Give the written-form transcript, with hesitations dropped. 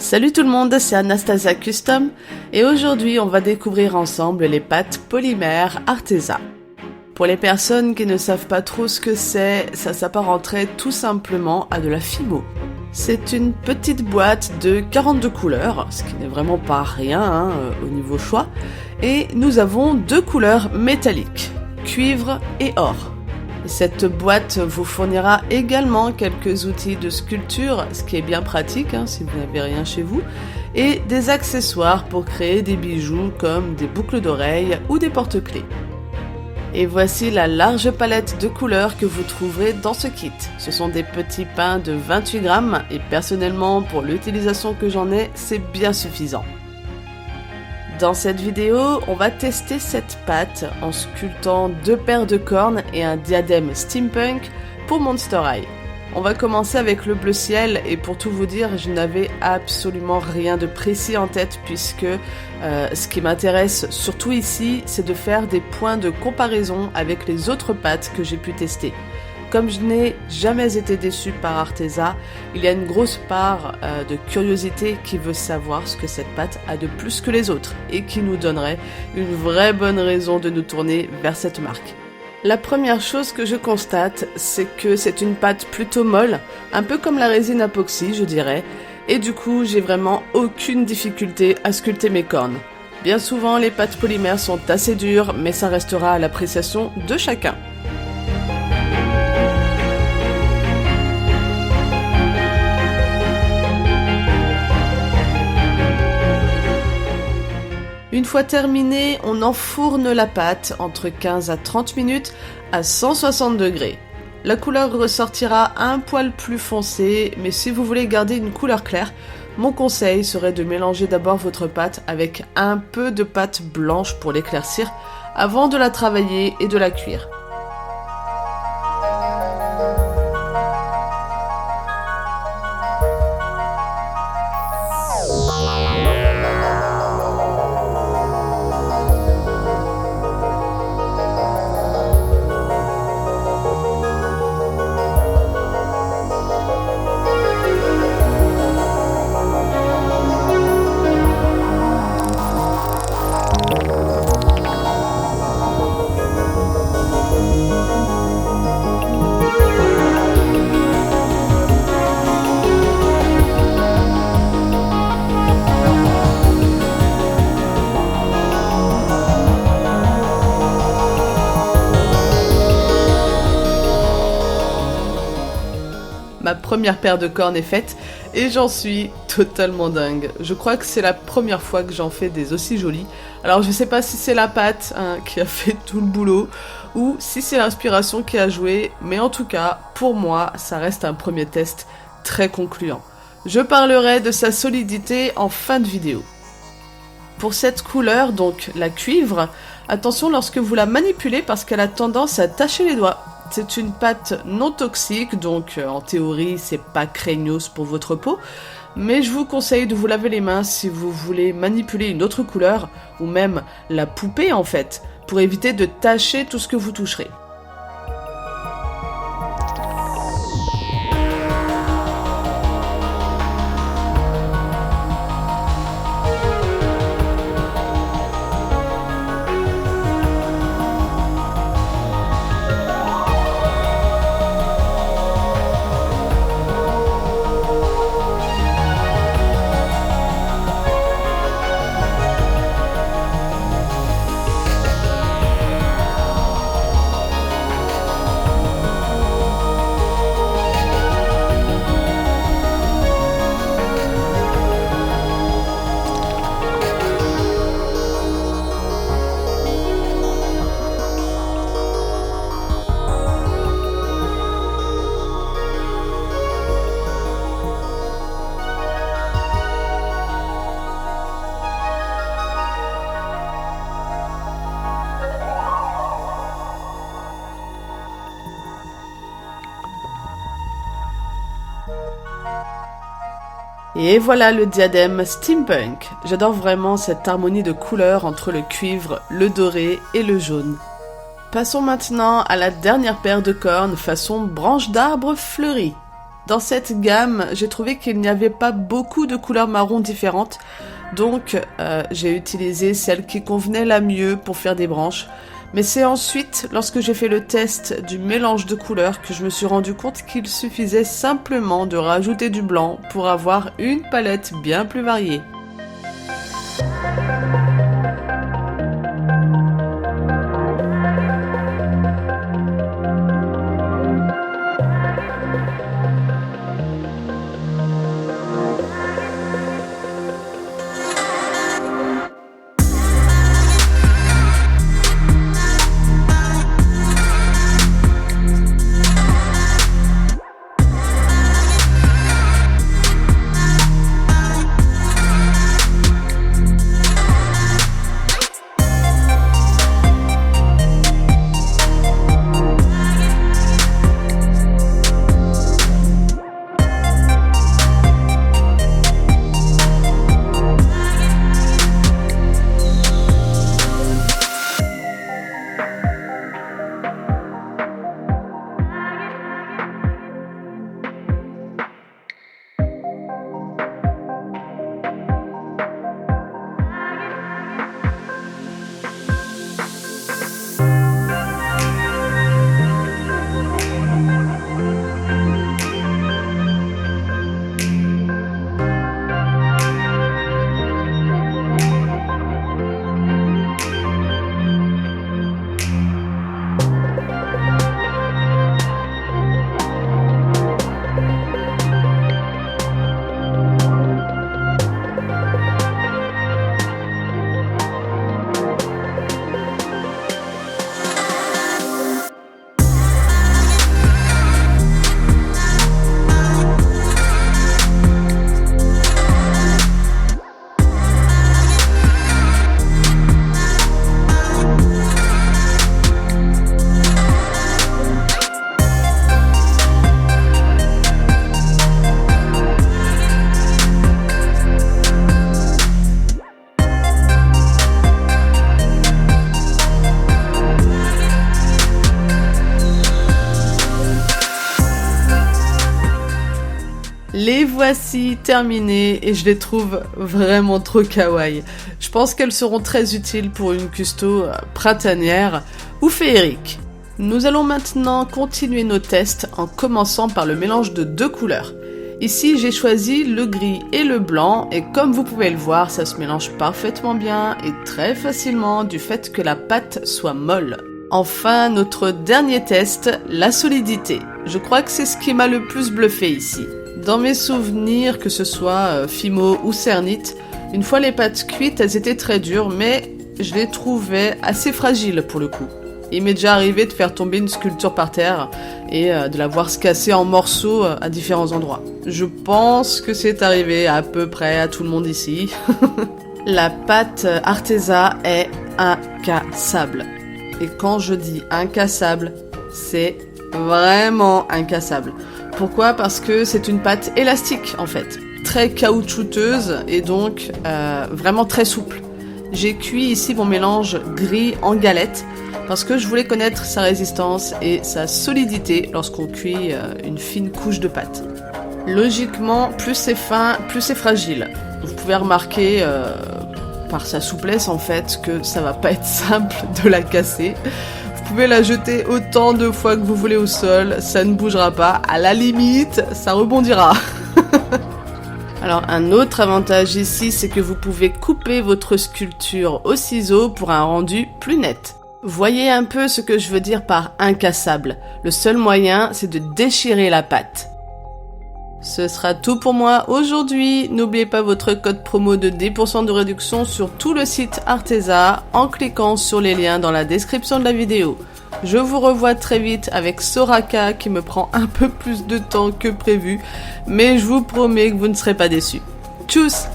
Salut tout le monde, c'est Anastasia Custom et aujourd'hui on va découvrir ensemble les pâtes polymères Arteza. Pour les personnes qui ne savent pas trop ce que c'est, ça s'apparenterait tout simplement à de la Fimo. C'est une petite boîte de 42 couleurs, ce qui n'est vraiment pas rien au niveau choix, et nous avons deux couleurs métalliques, cuivre et or. Cette boîte vous fournira également quelques outils de sculpture, ce qui est bien pratique si vous n'avez rien chez vous, et des accessoires pour créer des bijoux comme des boucles d'oreilles ou des porte-clés. Et voici la large palette de couleurs que vous trouverez dans ce kit. Ce sont des petits pains de 28 grammes et personnellement, pour l'utilisation que j'en ai, c'est bien suffisant. Dans cette vidéo, on va tester cette pâte en sculptant deux paires de cornes et un diadème steampunk pour Monster High. On va commencer avec le bleu ciel et pour tout vous dire, je n'avais absolument rien de précis en tête puisque ce qui m'intéresse surtout ici, c'est de faire des points de comparaison avec les autres pâtes que j'ai pu tester. Comme je n'ai jamais été déçue par Arteza, il y a une grosse part de curiosité qui veut savoir ce que cette pâte a de plus que les autres et qui nous donnerait une vraie bonne raison de nous tourner vers cette marque. La première chose que je constate, c'est que c'est une pâte plutôt molle, un peu comme la résine époxy, je dirais, et du coup, j'ai vraiment aucune difficulté à sculpter mes cornes. Bien souvent, les pâtes polymères sont assez dures, mais ça restera à l'appréciation de chacun. Une fois terminé, on enfourne la pâte entre 15 à 30 minutes à 160 degrés. La couleur ressortira un poil plus foncé, mais si vous voulez garder une couleur claire, mon conseil serait de mélanger d'abord votre pâte avec un peu de pâte blanche pour l'éclaircir avant de la travailler et de la cuire. Ma première paire de cornes est faite et j'en suis totalement dingue. Je crois que c'est la première fois que j'en fais des aussi jolies. Alors je sais pas si c'est la pâte qui a fait tout le boulot ou si c'est l'inspiration qui a joué, mais en tout cas, pour moi, ça reste un premier test très concluant. Je parlerai de sa solidité en fin de vidéo. Pour cette couleur, donc la cuivre, attention lorsque vous la manipulez parce qu'elle a tendance à tacher les doigts. C'est une pâte non toxique, donc en théorie c'est pas craignos pour votre peau, mais je vous conseille de vous laver les mains si vous voulez manipuler une autre couleur, ou même la poupée en fait, pour éviter de tacher tout ce que vous toucherez. Et voilà le diadème steampunk. J'adore vraiment cette harmonie de couleurs entre le cuivre, le doré et le jaune. Passons maintenant à la dernière paire de cornes façon branche d'arbre fleurie. Dans cette gamme, j'ai trouvé qu'il n'y avait pas beaucoup de couleurs marron différentes, donc j'ai utilisé celle qui convenait la mieux pour faire des branches. Mais c'est ensuite, lorsque j'ai fait le test du mélange de couleurs, que je me suis rendu compte qu'il suffisait simplement de rajouter du blanc pour avoir une palette bien plus variée. Les voici terminées et je les trouve vraiment trop kawaii. Je pense qu'elles seront très utiles pour une custo printanière ou féerique. Nous allons maintenant continuer nos tests en commençant par le mélange de deux couleurs. Ici, j'ai choisi le gris et le blanc et comme vous pouvez le voir, ça se mélange parfaitement bien et très facilement du fait que la pâte soit molle. Enfin, notre dernier test, la solidité. Je crois que c'est ce qui m'a le plus bluffé ici. Dans mes souvenirs, que ce soit Fimo ou Cernit, une fois les pâtes cuites, elles étaient très dures, mais je les trouvais assez fragiles pour le coup. Il m'est déjà arrivé de faire tomber une sculpture par terre et de la voir se casser en morceaux à différents endroits. Je pense que c'est arrivé à peu près à tout le monde ici. La pâte Arteza est incassable. Et quand je dis incassable, c'est vraiment incassable. Pourquoi ? Parce que c'est une pâte élastique en fait, très caoutchouteuse et donc vraiment très souple. J'ai cuit ici mon mélange gris en galette parce que je voulais connaître sa résistance et sa solidité lorsqu'on cuit une fine couche de pâte. Logiquement, plus c'est fin, plus c'est fragile. Vous pouvez remarquer par sa souplesse en fait que ça va pas être simple de la casser. Vous pouvez la jeter autant de fois que vous voulez au sol, ça ne bougera pas. À la limite, ça rebondira. Alors, un autre avantage ici, c'est que vous pouvez couper votre sculpture au ciseau pour un rendu plus net. Voyez un peu ce que je veux dire par incassable. Le seul moyen, c'est de déchirer la pâte. Ce sera tout pour moi aujourd'hui. N'oubliez pas votre code promo de 10% de réduction sur tout le site Arteza en cliquant sur les liens dans la description de la vidéo. Je vous revois très vite avec Soraka qui me prend un peu plus de temps que prévu, mais je vous promets que vous ne serez pas déçus. Tchuss!